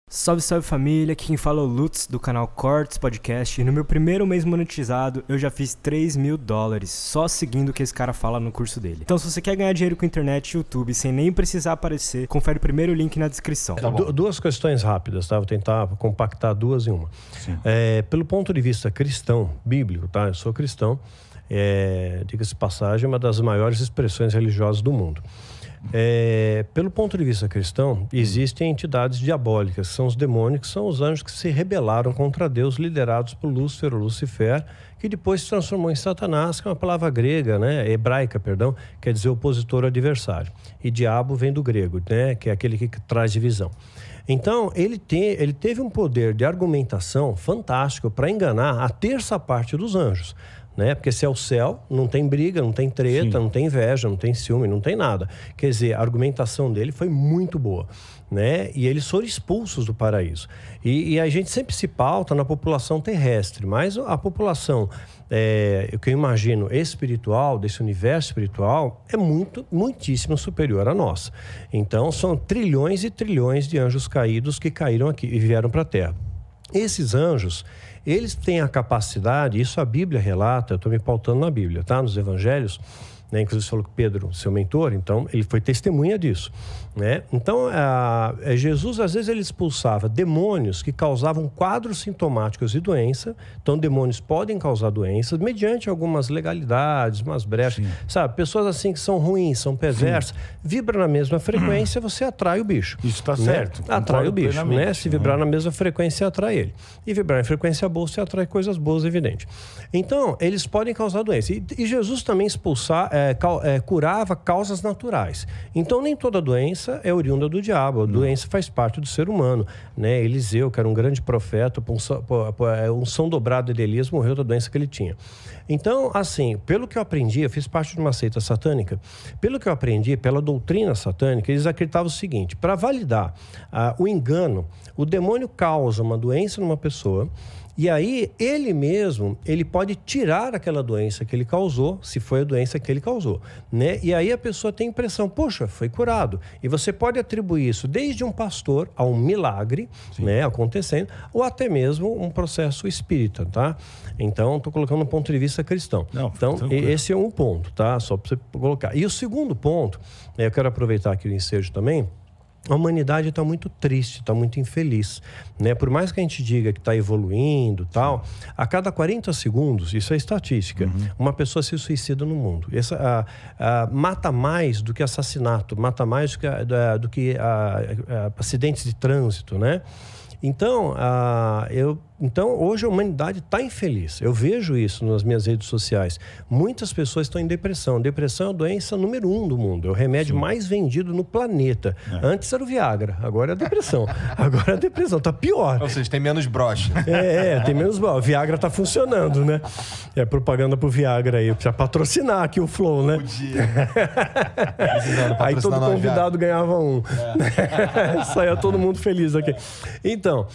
Salve, salve família, aqui quem fala é o Lutz do canal Cortes Podcast e no meu primeiro mês monetizado eu já fiz $3.000 só seguindo o que esse cara fala no curso dele. Então se você quer ganhar dinheiro com internet e YouTube sem nem precisar aparecer, confere o primeiro link na descrição. Duas questões rápidas, tá? Vou tentar compactar duas em uma. Pelo ponto de vista cristão, bíblico, tá? Eu sou cristão, diga-se de passagem, uma das maiores expressões religiosas do mundo. Pelo ponto de vista cristão, existem entidades diabólicas, que são os demônios, que são os anjos que se rebelaram contra Deus, liderados por Lúcifer, ou Lucifer, que depois se transformou em Satanás, que é uma palavra grega, né? Hebraica, perdão, quer dizer opositor ou adversário. E diabo vem do grego, né? Que é aquele que traz divisão. Então, ele teve um poder de argumentação fantástico para enganar a terça parte dos anjos. Né? Porque se é o céu, não tem briga, não tem treta, não tem inveja, não tem ciúme, não tem nada. Quer dizer, a argumentação dele foi muito boa, né? E eles foram expulsos do paraíso. E a gente sempre se pauta na população terrestre, mas a população, o que eu imagino, espiritual, desse universo espiritual, é muitíssimo superior à nossa. Então, são trilhões e trilhões de anjos caídos que caíram aqui e vieram para a Terra. Esses anjos, eles têm a capacidade, isso a Bíblia relata, eu estou me pautando na Bíblia, tá? Nos evangelhos, né? Inclusive você falou que Pedro, seu mentor, então ele foi testemunha disso, né? Então, Jesus, às vezes, ele expulsava demônios que causavam quadros sintomáticos de doença. Então, demônios podem causar doenças mediante algumas legalidades, umas brechas, sabe? Pessoas assim que são ruins, são perversas, vibram na mesma frequência, você atrai o bicho. Isso está né? certo. Atrai o bicho, né? Se vibrar na mesma frequência, atrai ele. E vibrar em frequência boa, você atrai coisas boas, evidente. Então, eles podem causar doença. E Jesus também curava causas naturais. Então, nem toda doença é oriunda do diabo. A doença faz parte do ser humano, né? Eliseu, que era um grande profeta, unção dobrada de Elias, morreu da doença que ele tinha. Então, assim, pelo que eu aprendi, eu fiz parte de uma seita satânica, pelo que eu aprendi, pela doutrina satânica, eles acreditavam o seguinte: para validar o engano, o demônio causa uma doença numa pessoa, e aí, ele mesmo, ele pode tirar aquela doença que ele causou, se foi a doença que ele causou, né? E aí a pessoa tem a impressão, poxa, foi curado. E você pode atribuir isso desde um pastor a um milagre, né, acontecendo, ou até mesmo um processo espírita, tá? Então, estou colocando um ponto de vista cristão. Então, esse é um ponto, tá? Só para você colocar. E o segundo ponto, eu quero aproveitar aqui o ensejo também. A humanidade está muito triste, está muito infeliz, né? Por mais que a gente diga que está evoluindo, tal, a cada 40 segundos, isso é estatística, uma pessoa se suicida no mundo. Mata mais do que assassinato, mata mais do que acidentes de trânsito, né? Então, hoje a humanidade está infeliz. Eu vejo isso nas minhas redes sociais. Muitas pessoas estão em depressão. Depressão é a doença número 1 do mundo. É o remédio mais vendido no planeta. Antes era o Viagra, agora é a depressão. Agora a depressão está pior. Ou seja, tem menos broche. Tem menos broche. O Viagra está funcionando, né? É propaganda pro Viagra aí. Precisa patrocinar aqui o Flow, né? Aí todo convidado ganhava um. Saia todo mundo feliz aqui. Então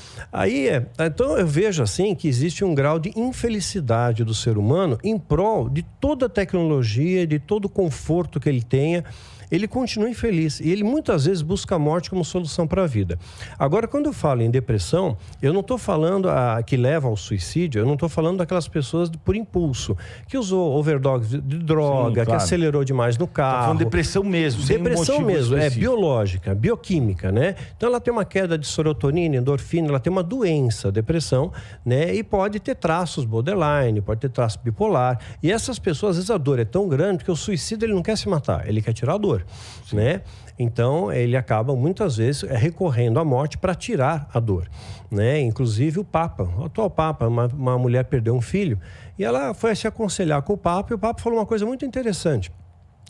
eu vejo assim que existe um grau de infelicidade do ser humano em prol de toda a tecnologia, de todo o conforto que ele tenha. Ele continua infeliz e ele muitas vezes busca a morte como solução para a vida. Agora, quando eu falo em depressão, eu não estou falando que leva ao suicídio, eu não estou falando daquelas pessoas por impulso, que usou overdose de droga, que acelerou demais no carro. Tá falando depressão mesmo, sem depressão motivo mesmo, específico. Biológica, bioquímica, né? Então ela tem uma queda de serotonina, endorfina, ela tem uma doença, depressão, né? E pode ter traços borderline, pode ter traço bipolar. E essas pessoas, às vezes a dor é tão grande que o suicídio ele não quer se matar, ele quer tirar a dor. Né? Então ele acaba muitas vezes recorrendo à morte para tirar a dor, né? Inclusive o Papa, o atual Papa, uma mulher perdeu um filho e ela foi se aconselhar com o Papa e o Papa falou uma coisa muito interessante.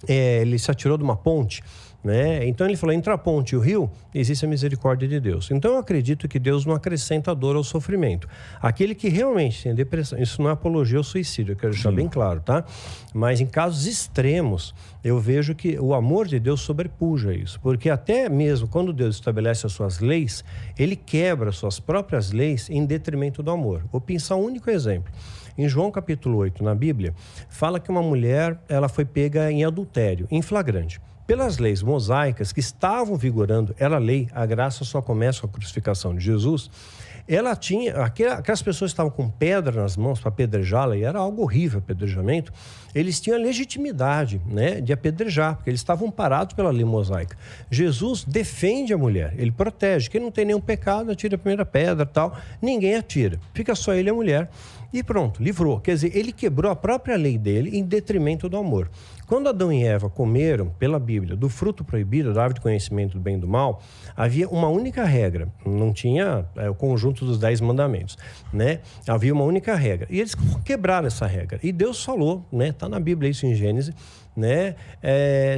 Ele se atirou de uma ponte, né? Então ele falou, entre a ponte e o rio existe a misericórdia de Deus. Então eu acredito que Deus não acrescenta dor ao sofrimento. Aquele que realmente tem depressão, isso não é apologia ao suicídio, eu quero deixar bem claro, tá? Mas em casos extremos eu vejo que o amor de Deus sobrepuja isso, porque até mesmo quando Deus estabelece as suas leis, ele quebra as suas próprias leis em detrimento do amor. Vou pensar um único exemplo. Em João capítulo 8, na Bíblia, fala que uma mulher ela foi pega em adultério, em flagrante. Pelas leis mosaicas que estavam vigorando, a lei, a graça só começa com a crucificação de Jesus. Ela tinha, aquelas pessoas que estavam com pedra nas mãos para apedrejá-la, e era algo horrível o apedrejamento, eles tinham a legitimidade, né, de apedrejar, porque eles estavam parados pela lei mosaica. Jesus defende a mulher, ele protege. Quem não tem nenhum pecado, atira a primeira pedra, tal. Ninguém atira, fica só ele e a mulher. E pronto, livrou. Quer dizer, ele quebrou a própria lei dele em detrimento do amor. Quando Adão e Eva comeram, pela Bíblia, do fruto proibido, da árvore do conhecimento do bem e do mal, havia uma única regra. Não tinha o conjunto dos 10 mandamentos, né? Havia uma única regra. E eles quebraram essa regra. E Deus falou, né? Está na Bíblia isso em Gênesis, né?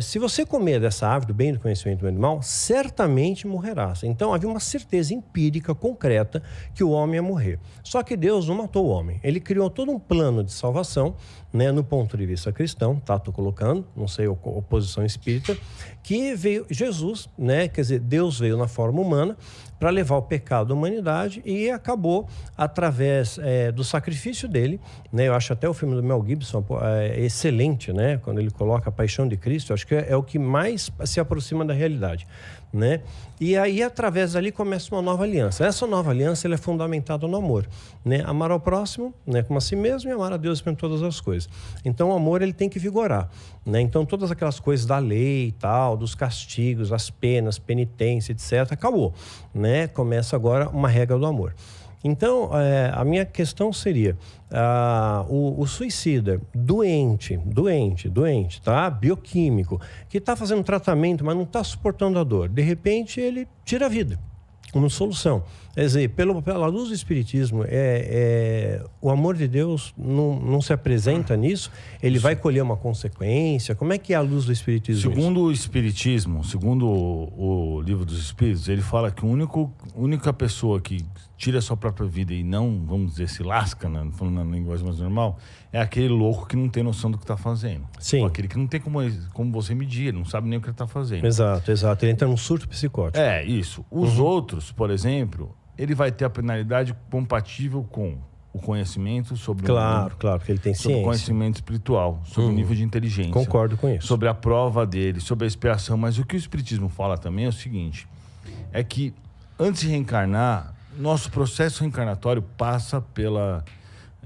Se você comer dessa árvore do bem e do conhecimento do bem e do mal, certamente morrerás. Então havia uma certeza empírica, concreta, que o homem ia morrer. Só que Deus não matou o homem. Ele criou todo um plano de salvação, né, no ponto de vista cristão, tá? Estou colocando, não sei, oposição espírita, que veio Jesus, né? Quer dizer, Deus veio na forma humana para levar o pecado à humanidade e acabou através do sacrifício dele, né? Eu acho até o filme do Mel Gibson é excelente, né? Quando ele coloca a paixão de Cristo, eu acho que é o que mais se aproxima da realidade, né? E aí, através dali, começa uma nova aliança. Essa nova aliança ela é fundamentada no amor, né? Amar ao próximo, né, como a si mesmo, e amar a Deus por todas as coisas. Então, o amor ele tem que vigorar, né? Então, todas aquelas coisas da lei e tal, dos castigos, as penas, penitência, etc., acabou, né? Começa agora uma regra do amor. Então, a minha questão seria, o suicida doente, tá? Bioquímico, que está fazendo tratamento, mas não está suportando a dor, de repente ele tira a vida. Uma solução. Quer dizer, pela luz do Espiritismo, o amor de Deus não se apresenta nisso? Ele vai colher uma consequência? Como é que é a luz do Espiritismo? Segundo o Espiritismo, segundo o Livro dos Espíritos, ele fala que a única pessoa que tira a sua própria vida e não, vamos dizer, se lasca, né, falando na linguagem mais normal, é aquele louco que não tem noção do que está fazendo. Sim. Ou aquele que não tem como você medir, ele não sabe nem o que ele está fazendo. Exato. Ele entra num surto psicótico. É, isso. Os outros, por exemplo, ele vai ter a penalidade compatível com o conhecimento sobre Claro, porque ele tem sobre ciência. o conhecimento espiritual, sobre o nível de inteligência. Concordo com isso. Sobre a prova dele, sobre a expiação. Mas o que o Espiritismo fala também é o seguinte, é que antes de reencarnar, nosso processo reencarnatório passa pela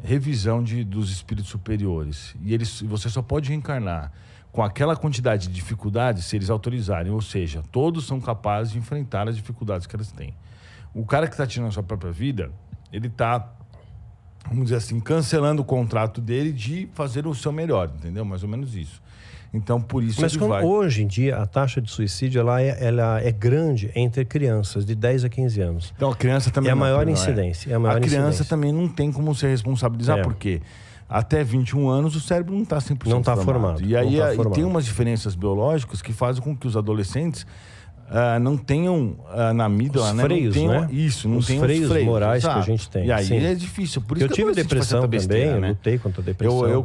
revisão dos espíritos superiores. E você só pode reencarnar com aquela quantidade de dificuldades se eles autorizarem. Ou seja, todos são capazes de enfrentar as dificuldades que eles têm. O cara que está tirando a sua própria vida, ele está, vamos dizer assim, cancelando o contrato dele de fazer o seu melhor, entendeu? Mais ou menos isso. Então, por isso Mas hoje em dia, a taxa de suicídio ela é grande entre crianças de 10 a 15 anos. Então, a criança também é a maior incidência. A criança também não tem como se responsabilizar, porque até 21 anos o cérebro não está 100% não tá formado. E aí e tem umas diferenças biológicas que fazem com que os adolescentes não tenham na amígdola, os freios, não tenham, né? isso, não os tem freios morais exato. que a gente tem. E aí sim. é difícil. Por isso eu tive depressão besteira, também, né? eu lutei contra a depressão.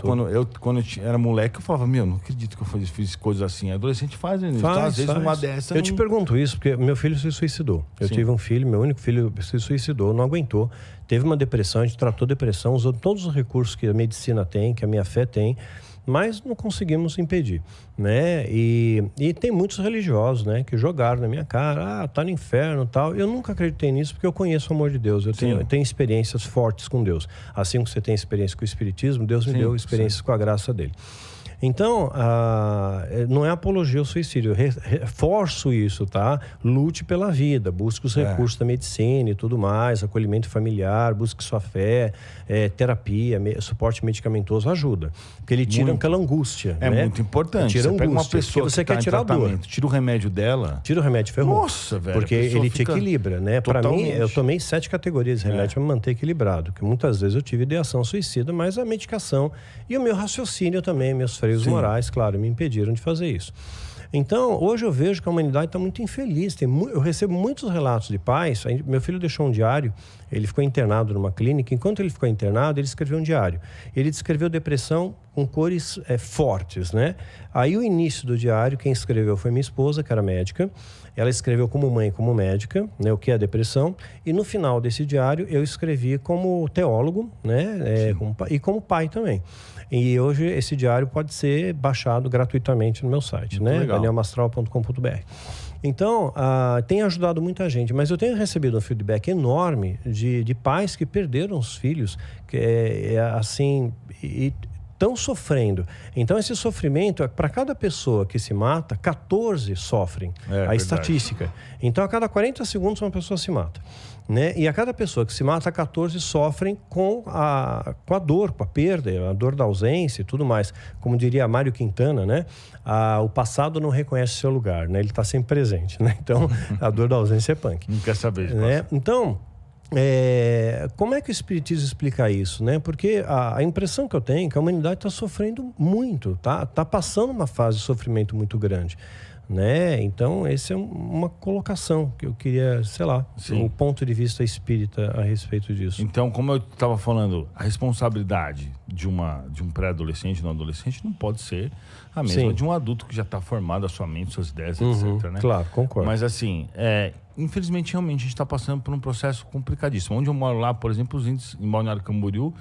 Quando eu era moleque, eu falava, não acredito que eu fiz coisas assim. Adolescente faz, às vezes uma dessa... te pergunto isso, porque meu filho se suicidou. Eu tive um filho, meu único filho se suicidou, não aguentou. Teve uma depressão, a gente tratou depressão, usou todos os recursos que a medicina tem, que a minha fé tem, mas não conseguimos impedir, né? E tem muitos religiosos, né, que jogaram na minha cara, tá no inferno e tal. Eu nunca acreditei nisso porque eu conheço o amor de Deus, eu tenho experiências fortes com Deus. Assim como você tem experiência com o Espiritismo, Deus me deu experiências com a graça dele. Então, não é apologia ao suicídio, eu reforço isso, tá? Lute pela vida, busque os recursos da medicina e tudo mais, acolhimento familiar, busque sua fé, terapia, suporte medicamentoso, ajuda. Porque ele tira aquela angústia, né? muito importante. Tira você pega uma pessoa você que quer tirar a dor. Tira o remédio dela. Tira o remédio, ferrou. Nossa, velho. Porque ele te equilibra, né? Para mim, eu tomei 7 categorias de remédio para me manter equilibrado. Porque muitas vezes eu tive ideação suicida, mas a medicação e o meu raciocínio também, meus freios morais, claro, me impediram de fazer isso. Então, hoje eu vejo que a humanidade está muito infeliz. Eu recebo muitos relatos de pais. Meu filho deixou um diário, ele ficou internado numa clínica. Enquanto ele ficou internado, ele escreveu um diário. Ele descreveu depressão com cores fortes, né? Aí o início do diário, quem escreveu foi minha esposa, que era médica. Ela escreveu como mãe e como médica, né, o que é a depressão. E no final desse diário, eu escrevi como teólogo, né, e como pai também. E hoje esse diário pode ser baixado gratuitamente no meu site, né? danielmastral.com.br. Então, tem ajudado muita gente, mas eu tenho recebido um feedback enorme de pais que perderam os filhos, que assim, e estão sofrendo. Então, esse sofrimento, para cada pessoa que se mata, 14 sofrem. A estatística. Então, a cada 40 segundos uma pessoa se mata. Né? E a cada pessoa que se mata, 14 sofrem com a dor, com a perda, a dor da ausência e tudo mais. Como diria Mário Quintana, né? O passado não reconhece seu lugar, né? Ele está sempre presente, né? Então, a dor da ausência é punk. Não quer saber. Né? Então, como é que o Espiritismo explica isso, né? Porque a impressão que eu tenho é que a humanidade está sofrendo muito, tá passando uma fase de sofrimento muito grande. Né? Então, essa é uma colocação que eu queria, sei lá, um ponto de vista espírita a respeito disso. Então, como eu estava falando, a responsabilidade de um pré-adolescente, de um adolescente, não pode ser a mesma de um adulto que já está formado, a sua mente, suas ideias, etc. Né? Claro, concordo. Mas assim, infelizmente, realmente, a gente está passando por um processo complicadíssimo. Onde eu moro lá, por exemplo, os índices em Balneário Camboriú,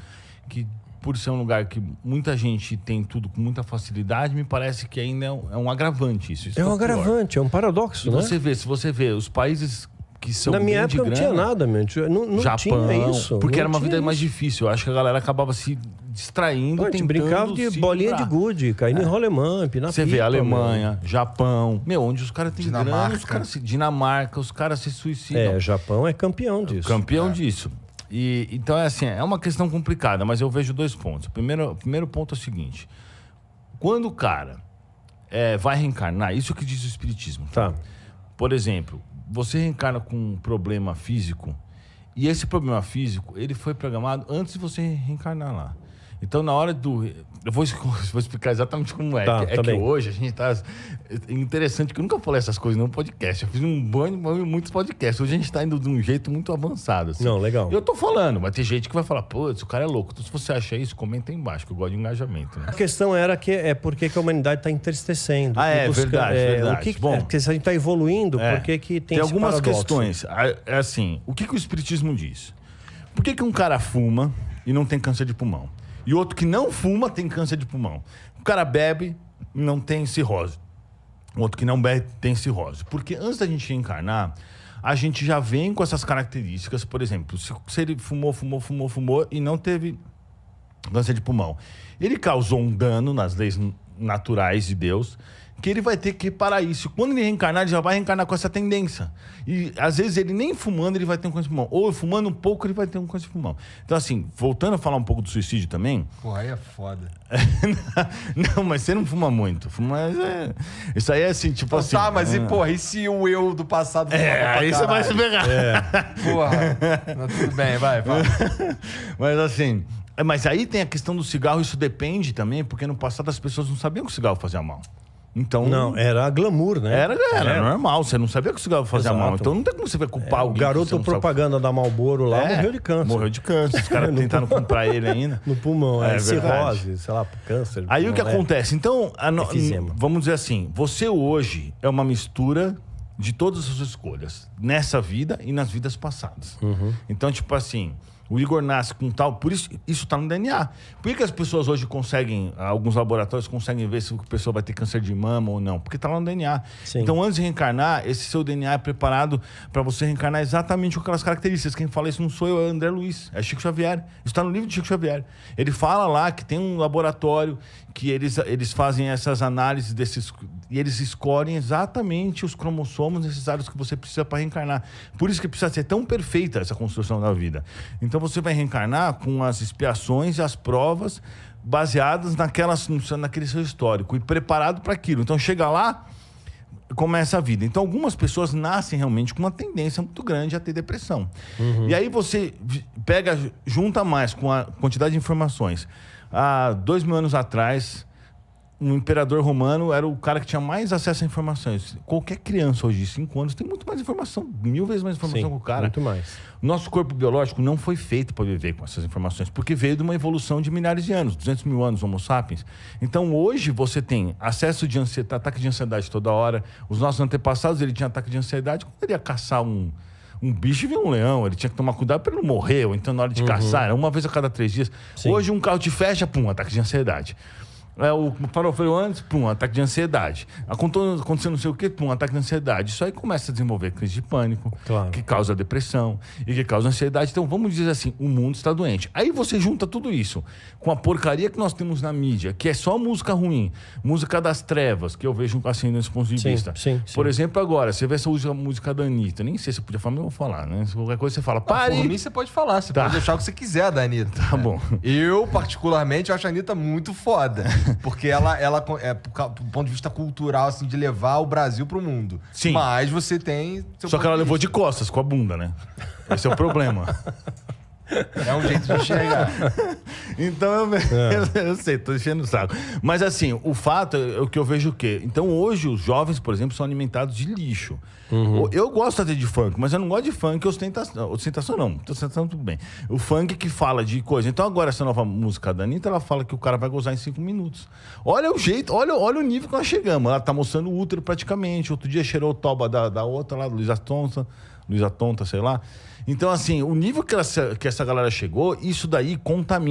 que por ser um lugar que muita gente tem tudo com muita facilidade, me parece que ainda é um agravante isso. É um agravante, é um paradoxo, né? Se você vê os países que são na minha época não tinha nada, não Japão, tinha isso. Porque era uma vida isso. mais difícil. Eu acho que a galera acabava se distraindo, a gente brincava de bolinha de gude, caindo em rolemã, pinar Você pipa, vê Alemanha, Japão, onde os caras têm grana, Dinamarca, os caras se suicidam. Japão é campeão disso. Campeão disso. Então, é uma questão complicada, mas eu vejo 2 pontos. O primeiro ponto é o seguinte. Quando o cara vai reencarnar, isso que diz o Espiritismo. Tá. Por exemplo, você reencarna com um problema físico, e esse problema físico, ele foi programado antes de você reencarnar lá. Então, na hora do... Eu vou explicar exatamente como é. Tá, que hoje a gente tá... Interessante que eu nunca falei essas coisas no podcast. Eu fiz muitos podcasts. Hoje a gente tá indo de um jeito muito avançado. Assim. Não, legal. Eu tô falando, mas tem gente que vai falar, pô, esse cara é louco. Então, se você acha isso, comenta aí embaixo, que eu gosto de engajamento. Né? A questão era por que a humanidade está entristecendo. Verdade. Bom, porque se a gente está evoluindo, por que tem esse algumas paradoxo? questões. Assim, o que o Espiritismo diz? Por que um cara fuma e não tem câncer de pulmão? E outro que não fuma tem câncer de pulmão. O cara bebe e não tem cirrose. O outro que não bebe tem cirrose. Porque antes da gente encarnar, a gente já vem com essas características. Por exemplo, se ele fumou e não teve câncer de pulmão, ele causou um dano nas leis naturais de Deus, que ele vai ter que reparar isso. Quando ele reencarnar, ele já vai reencarnar com essa tendência. E, às vezes, ele nem fumando, ele vai ter um câncer de pulmão. Ou fumando um pouco, ele vai ter um câncer de pulmão. Então, assim, voltando a falar um pouco do suicídio também... Porra, aí é foda. Não, mas você não fuma muito. Isso aí é assim, tipo assim... Tá, mas e se o eu do passado... aí você vai se pegar. Porra, não, tudo bem, vai. Mas assim... Mas aí tem a questão do cigarro, isso depende também, porque no passado as pessoas não sabiam que o cigarro fazia mal. Então, não, era glamour, né? Era normal, você não sabia que o cigarro fazia mal. Então não tem como você vai culpar alguém. O garoto propaganda da Marlboro lá morreu de câncer. Morreu de câncer. Os caras tentaram comprar ele ainda. No pulmão, cirrose, sei lá, câncer. Aí o que acontece? Então, vamos dizer assim, você hoje é uma mistura de todas as suas escolhas, nessa vida e nas vidas passadas. Então, tipo assim... O Igor nasce com tal... Por isso está no DNA. Por que as pessoas hoje conseguem... Alguns laboratórios conseguem ver se a pessoa vai ter câncer de mama ou não? Porque está lá no DNA. Sim. Então, antes de reencarnar, esse seu DNA é preparado para você reencarnar exatamente com aquelas características. Quem fala isso não sou eu, é André Luiz. É Chico Xavier. Isso está no livro de Chico Xavier. Ele fala lá que tem um laboratório que eles fazem essas análises desses... E eles escolhem exatamente os cromossomos necessários que você precisa para reencarnar. Por isso que precisa ser tão perfeita essa construção da vida. Então, você vai reencarnar com as expiações e as provas baseadas naquele seu histórico e preparado para aquilo. Então, chega lá, começa a vida. Então, algumas pessoas nascem realmente com uma tendência muito grande a ter depressão. E aí você junta mais com a quantidade de informações. Há 2000 anos atrás... Um imperador romano era o cara que tinha mais acesso a informações. Qualquer criança hoje de 5 anos tem muito mais informação, 1000 vezes mais informação que o cara. Muito mais. Nosso corpo biológico não foi feito para viver com essas informações, porque veio de uma evolução de milhares de anos, 200 mil anos, Homo sapiens. Então, hoje, você tem acesso de ataque de ansiedade toda hora. Os nossos antepassados, ele tinha ataque de ansiedade. Quando ele ia caçar um bicho e vinha um leão, ele tinha que tomar cuidado para ele não morrer, ou então na hora de caçar, era uma vez a cada 3 dias. Sim. Hoje, um carro te fecha, ataque de ansiedade. O farofeiro antes, pum, ataque de ansiedade. Aconteceu não sei o quê, pum, ataque de ansiedade. Isso aí começa a desenvolver crise de pânico, Claro. que causa depressão e que causa ansiedade. Então, vamos dizer assim, o mundo está doente. Aí você junta tudo isso com a porcaria que nós temos na mídia, que é só música ruim, música das trevas, que eu vejo assim nesse ponto de Sim, vista. sim. Por exemplo, agora, você vê essa música da Anitta. Nem sei se eu podia falar, mas eu vou falar, né? Se qualquer coisa você fala, pare! Por mim, você pode falar. Você Tá. pode deixar o que você quiser da Anitta. Tá bom. Eu, particularmente, acho a Anitta muito foda. Porque ela é, do ponto de vista cultural, assim, de levar o Brasil pro mundo. Sim. Mas você tem... seu Só que ponto ela de levou de vista. costas, com a bunda, né? Esse é o problema. É um jeito de enxergar. Então, eu sei, tô enchendo o saco. Mas assim, o fato é o que eu vejo o quê? Então, hoje, os jovens, por exemplo, são alimentados de lixo. Eu gosto até de funk, mas eu não gosto de funk ostentação. Ostentação não, ostentação tudo bem. O funk que fala de coisa. Então, agora, essa nova música da Anitta, ela fala que o cara vai gozar em 5 minutos. Olha o jeito, olha o nível que nós chegamos. Ela tá mostrando o útero praticamente. Outro dia cheirou o toba da outra lá, Luísa Tonta, sei lá. Então, assim, o nível que essa galera chegou, isso daí contamina.